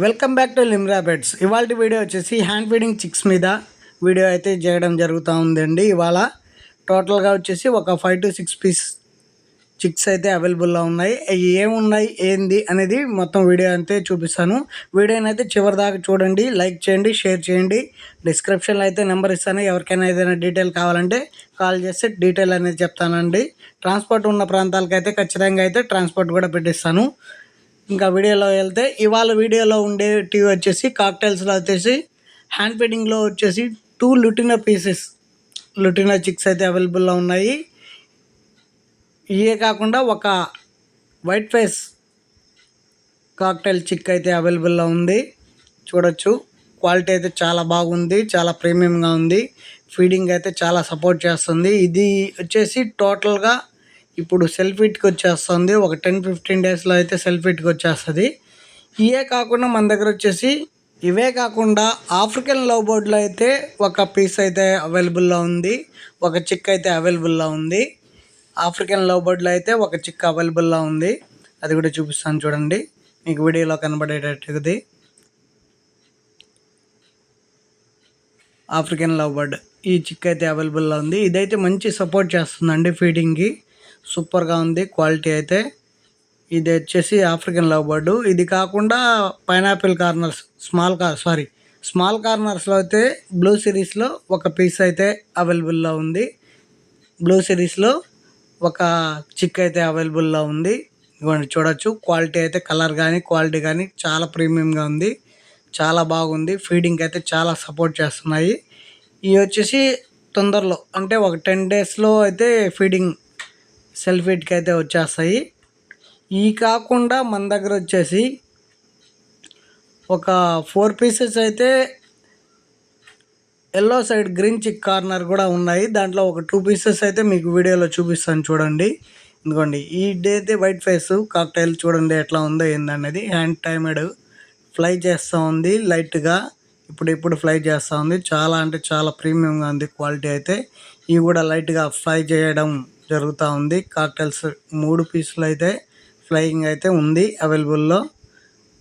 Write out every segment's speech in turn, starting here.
Welcome back to Limra pets. ఇవాళ video వచ్చేసి hand feeding chicks మీద వీడియో అయితే చేయడం జరుగుతూ ఉందండి. ఇవాళ టోటల్గా వచ్చేసి ఒక 5 to 6 పీస్ చిక్స్ అయితే అవైలబుల్లో ఉన్నాయి. అవి ఏమున్నాయి ఏంది అనేది మొత్తం వీడియో అయితే చూపిస్తాను. వీడియోని అయితే చివరి దాకా చూడండి, లైక్ చేయండి, షేర్ చేయండి. డిస్క్రిప్షన్లో అయితే నెంబర్ ఇస్తాను. ఎవరికైనా ఏదైనా డీటెయిల్ కావాలంటే కాల్ చేస్తే డీటెయిల్ అనేది చెప్తానండి. ట్రాన్స్పోర్ట్ ఉన్న ప్రాంతాలకైతే ఖచ్చితంగా అయితే ట్రాన్స్పోర్ట్ కూడా పెట్టిస్తాను. ఇంకా వీడియోలో వెళ్తే ఇవాళ వీడియోలో ఉండే టీవీ వచ్చేసి కాక్టైల్స్లో వచ్చేసి హ్యాండ్ ఫీడింగ్లో వచ్చేసి 2 లుటినా పీసెస్ లుటినా చిక్స్ అయితే అవైలబుల్లో ఉన్నాయి. ఇవే కాకుండా ఒక వైట్ ఫేస్ కాక్టైల్ చిక్ అయితే అవైలబుల్లో ఉంది. చూడొచ్చు, క్వాలిటీ అయితే చాలా బాగుంది, చాలా ప్రీమియంగా ఉంది. ఫీడింగ్ అయితే చాలా సపోర్ట్ చేస్తుంది. ఇది వచ్చేసి టోటల్గా ఇప్పుడు సెల్ఫీట్కి వచ్చేస్తుంది. ఒక 10-15 డేస్లో అయితే సెల్ఫీట్కి వచ్చేస్తుంది. ఇవే కాకుండా మన దగ్గర వచ్చేసి ఇవే కాకుండా ఆఫ్రికన్ లవ్ బర్డ్లో అయితే ఒక పీస్ అయితే అవైలబుల్లో ఉంది, ఒక చిక్ అయితే అవైలబుల్లో ఉంది. ఆఫ్రికన్ లవ్ బర్డ్లో అయితే ఒక చిక్ అవైలబుల్లో ఉంది. అది కూడా చూపిస్తాను చూడండి, మీకు వీడియోలో కనబడేటట్టుది. ఆఫ్రికన్ లవ్ బర్డ్ ఈ చిక్ అయితే అవైలబుల్లో ఉంది. ఇదైతే మంచి సపోర్ట్ చేస్తుందండి ఫీడింగ్కి, సూపర్గా ఉంది క్వాలిటీ అయితే. ఇది వచ్చేసి ఆఫ్రికన్ లవ్ బర్డ్. ఇది కాకుండా పైనాపిల్ కార్నర్స్ స్మాల్ కార్నర్స్లో అయితే బ్లూ సిరీస్లో ఒక పీస్ అయితే అవైలబుల్లో ఉంది. బ్లూ సిరీస్లో ఒక చిక్ అయితే అవైలబుల్లో ఉంది. ఇవ్వండి, చూడొచ్చు. క్వాలిటీ అయితే కలర్ కానీ క్వాలిటీ కానీ చాలా ప్రీమియంగా ఉంది, చాలా బాగుంది. ఫీడింగ్ అయితే చాలా సపోర్ట్ చేస్తున్నాయి. ఇవి వచ్చేసి తొందరలో అంటే ఒక 10 డేస్లో అయితే ఫీడింగ్ సెల్ఫ్ ఫీడ్కి అయితే వచ్చేస్తాయి. ఈ కాకుండా మన దగ్గర వచ్చేసి ఒక 4 పీసెస్ అయితే ఎల్లో సైడ్ గ్రీన్ చిక్ కార్నర్ కూడా ఉన్నాయి. దాంట్లో ఒక 2 పీసెస్ అయితే మీకు వీడియోలో చూపిస్తాను చూడండి. ఎందుకండి ఇదైతే వైట్ ఫేస్ కాక్టైల్ చూడండి ఎట్లా ఉందో ఏందనేది. హ్యాండ్ టైమెడ్ ఫ్లై చేస్తూ ఉంది లైట్గా, ఇప్పుడు ఫ్లై చేస్తూ ఉంది. చాలా అంటే చాలా ప్రీమియంగా ఉంది క్వాలిటీ అయితే. ఇవి కూడా లైట్గా ఫ్లై చేయడం జరుగుతూ ఉంది. కాక్టైల్స్ 3 పీసులు అయితే ఫ్లయింగ్ అయితే ఉంది అవైలబుల్లో.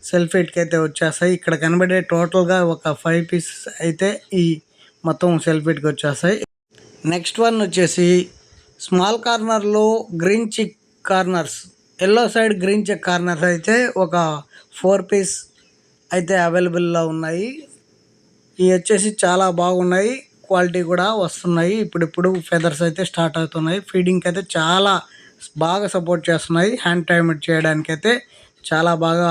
సెల్ఫీట్కి అయితే వచ్చేస్తాయి. ఇక్కడ కనబడే టోటల్గా ఒక 5 పీసెస్ అయితే ఈ మొత్తం సెల్ఫీట్కి వచ్చేస్తాయి. నెక్స్ట్ వన్ వచ్చేసి స్మాల్ కార్నర్లో గ్రీన్ చిక్ కార్నర్స్, ఎల్లో సైడ్ గ్రీన్ చిక్ కార్నర్స్ అయితే ఒక 4 పీస్ అయితే అవైలబుల్లో ఉన్నాయి. ఇవి వచ్చేసి చాలా బాగున్నాయి, క్వాలిటీ కూడా వస్తున్నాయి. ఇప్పుడు ఫెదర్స్ అయితే స్టార్ట్ అవుతున్నాయి. ఫీడింగ్కి అయితే చాలా బాగా సపోర్ట్ చేస్తున్నాయి. హ్యాండ్ టైమెడ్ చేయడానికైతే చాలా బాగా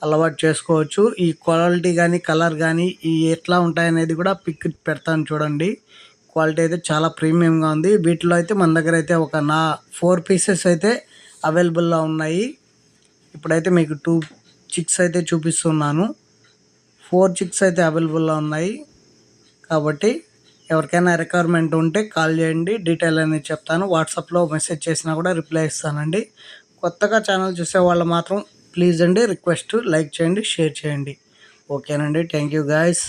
అలవాటు చేసుకోవచ్చు. ఈ క్వాలిటీ కానీ కలర్ కానీ ఈ ఎట్లా ఉంటాయనేది కూడా పిక్ పెడతాను చూడండి. క్వాలిటీ అయితే చాలా ప్రీమియంగా ఉంది. వీటిలో అయితే మన దగ్గర అయితే ఒక 4 పీసెస్ అయితే అవైలబుల్లో ఉన్నాయి. ఇప్పుడైతే మీకు 2 చిక్స్ అయితే చూపిస్తున్నాను. 4 చిక్స్ అయితే అవైలబుల్లో ఉన్నాయి. కాబట్టి ఎవరికైనా రిక్వైర్మెంట్ ఉంటే కాల్ చేయండి, డీటెయిల్ అనేది చెప్తాను. వాట్సాప్లో మెసేజ్ చేసినా కూడా రిప్లై ఇస్తానండి. కొత్తగా ఛానల్ చూసే వాళ్ళు మాత్రం ప్లీజ్ అండి రిక్వెస్ట్ లైక్ చేయండి, షేర్ చేయండి. ఓకేనండి, థ్యాంక్ యూ గాయస్.